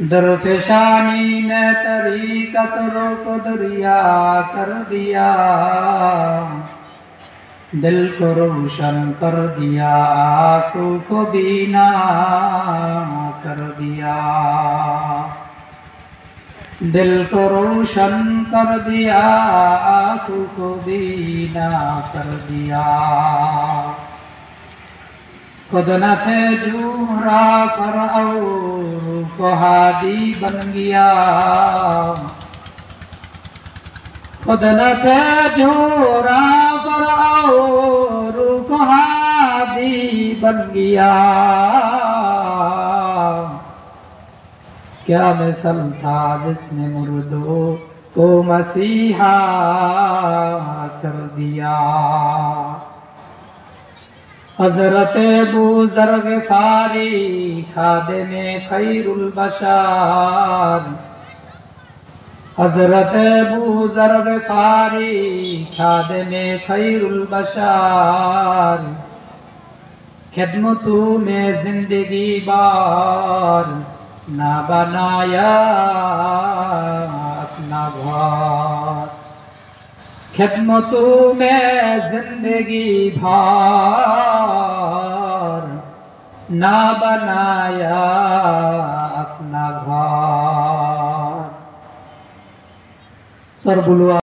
दरफशानी ने तरीकत रोक दरिया कर दिया, दिल को रोशन कर दिया, आँखों को बीना कर दिया, दिल को रोशन कर दिया, आँखों को बीना कर दिया। खुद न थे जूरा फरऔन को हादी बन गया, खुद न थे जूरा फरऔन को हादी बन गया। क्या मिसल था जिसने मुर्दों को मसीहा कर दिया। हज़रत अबू ज़र ग़िफ़ारी खादिमे खैरुल बशर, हज़रत अबू ज़र ग़िफ़ारी खादिमे खैरुल बशर, खिदमतों में ज़िंदगी बार ना बनाया अपना घर, खिदमतों में जिंदगी भर ना बनाया अपना घर। सर बुलवा